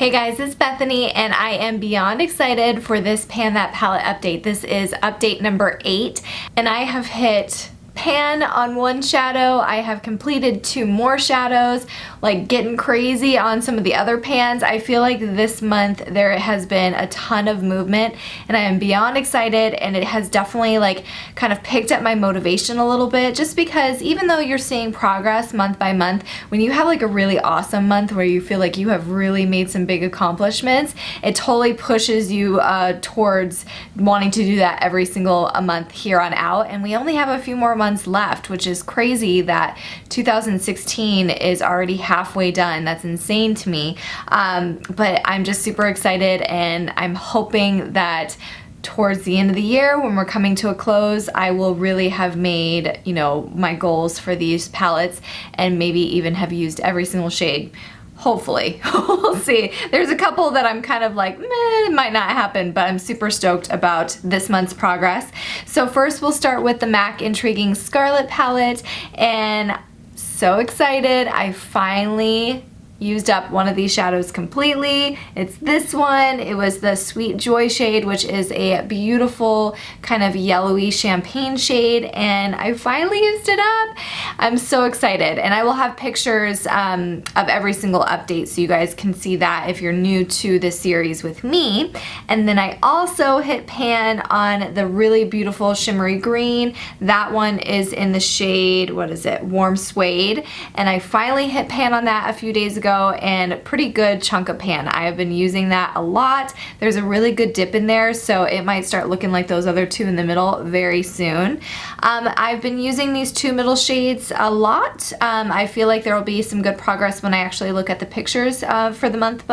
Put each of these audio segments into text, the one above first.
Hey guys, it's Bethany and I am beyond excited for this Pan That Palette update. This is update number 8 and I have hit pan on one shadow. I have completed 2 more shadows, like getting crazy on some of the other pans. I feel like this month there has been a ton of movement and I am beyond excited, and it has definitely like kind of picked up my motivation a little bit, just because even though you're seeing progress month by month, when you have like a really awesome month where you feel like you have really made some big accomplishments, it totally pushes you towards wanting to do that every single month here on out. And we only have a few more months left, which is crazy that 2016 is already halfway done. That's insane to me. But I'm just super excited, and I'm hoping that towards the end of the year, when we're coming to a close, I will really have made, you know, my goals for these palettes and maybe even have used every single shade. Hopefully. We'll see. There's a couple that I'm kind of like, meh, it might not happen, but I'm super stoked about this month's progress. So first we'll start with the MAC Intriguing Scarlet palette, and so excited. I finally used up one of these shadows completely. It's this one. It was the Sweet Joy shade, which is a beautiful kind of yellowy champagne shade, and I finally used it up. I'm so excited, and I will have pictures of every single update so you guys can see that if you're new to this series with me. And then I also hit pan on the really beautiful shimmery green. That one is in the shade, what is it, Warm Suede, and I finally hit pan on that a few days ago, and pretty good chunk of pan. I have been using that a lot. There's a really good dip in there, so it might start looking like those other two in the middle very soon. I've been using these 2 middle shades a lot. I feel like there will be some good progress when I actually look at the pictures for the month.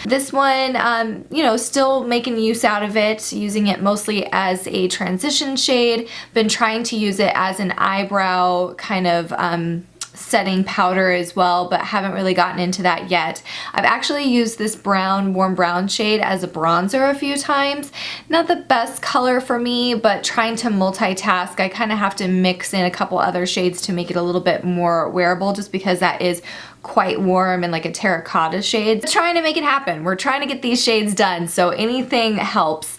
This one, you know, still making use out of it, using it mostly as a transition shade. Been trying to use it as an eyebrow kind of setting powder as well, but haven't really gotten into that yet. I've actually used this brown, warm brown shade as a bronzer a few times. Not the best color for me, but trying to multitask, I kind of have to mix in a couple other shades to make it a little bit more wearable, just because that is quite warm and like a terracotta shade. Trying to make it happen. We're trying to get these shades done, so anything helps.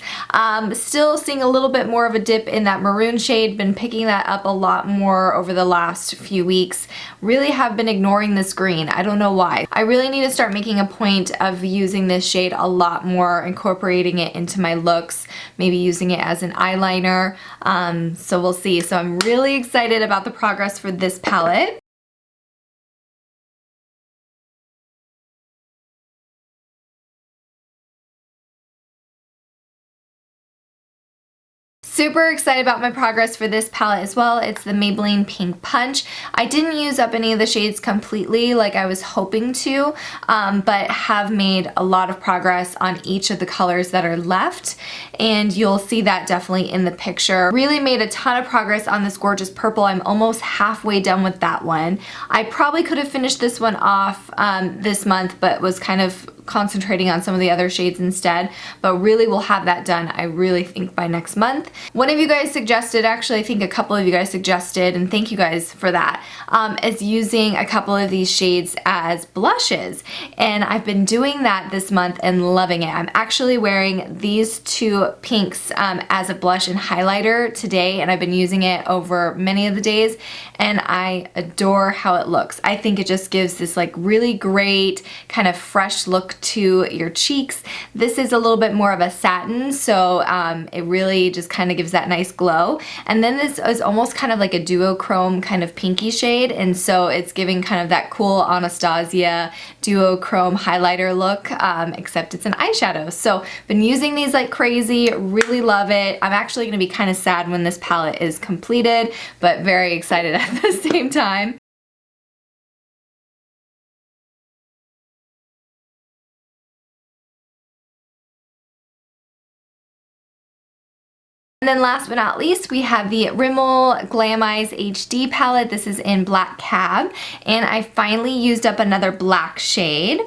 Still seeing a little bit more of a dip in that maroon shade. Been picking that up a lot more over the last few weeks. Really have been ignoring this green. I don't know why. I really need to start making a point of using this shade a lot more, incorporating it into my looks, maybe using it as an eyeliner. So we'll see. So I'm really excited about the progress for this palette. Super excited about my progress for this palette as well. It's the Maybelline Pink Punch. I didn't use up any of the shades completely like I was hoping to, but have made a lot of progress on each of the colors that are left, and you'll see that definitely in the picture. Really made a ton of progress on this gorgeous purple. I'm almost halfway done with that one. I probably could have finished this one off this month, but was kind of concentrating on some of the other shades instead, but really will have that done, I really think, by next month. One of you guys suggested, actually I think a couple of you guys suggested, and thank you guys for that, is using a couple of these shades as blushes, and I've been doing that this month and loving it. I'm actually wearing these 2 pinks as a blush and highlighter today, and I've been using it over many of the days, and I adore how it looks. I think it just gives this like really great kind of fresh look to your cheeks. This is a little bit more of a satin, so it really just kind of gives that nice glow. And then this is almost kind of like a duochrome kind of pinky shade, and so it's giving kind of that cool Anastasia duochrome highlighter look, except it's an eyeshadow. So been using these like crazy, really love it. I'm actually going to be kind of sad when this palette is completed, but very excited at the same time. And then last but not least, we have the Rimmel Glam Eyes HD palette. This is in Black Cab, and I finally used up another black shade.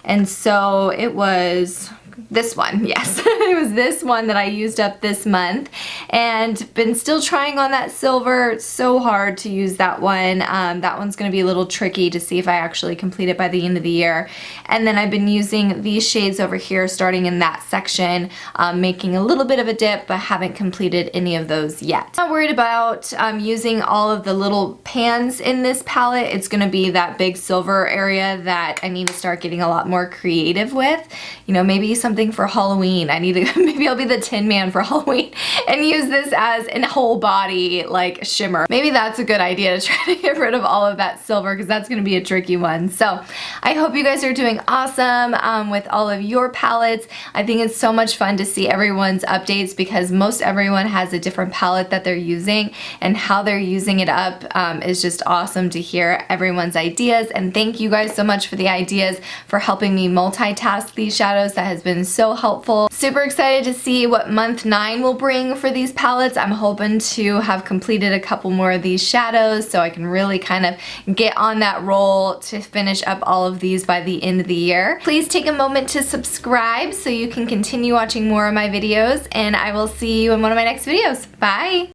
And so it was this one, yes. It was this one that I used up this month, and been still trying on that silver. It's so hard to use that one. That one's gonna be a little tricky to see if I actually complete it by the end of the year. And then I've been using these shades over here, starting in that section, making a little bit of a dip, but haven't completed any of those yet. Not worried about using all of the little pans in this palette. It's gonna be that big silver area that I need to start getting a lot more creative with. You know, maybe something for Halloween. I need to, maybe I'll be the Tin Man for Halloween and use this as a whole body like shimmer. Maybe that's a good idea, to try to get rid of all of that silver, because that's gonna be a tricky one. So I hope you guys are doing awesome with all of your palettes. I think it's so much fun to see everyone's updates, because most everyone has a different palette that they're using, and how they're using it up is just awesome to hear everyone's ideas. And thank you guys so much for the ideas, for helping me multitask these shadows. That has been so helpful. Super excited to see what month 9 will bring for these palettes. I'm hoping to have completed a couple more of these shadows, so I can really kind of get on that roll to finish up all of these by the end of the year. Please take a moment to subscribe so you can continue watching more of my videos, and I will see you in one of my next videos. Bye!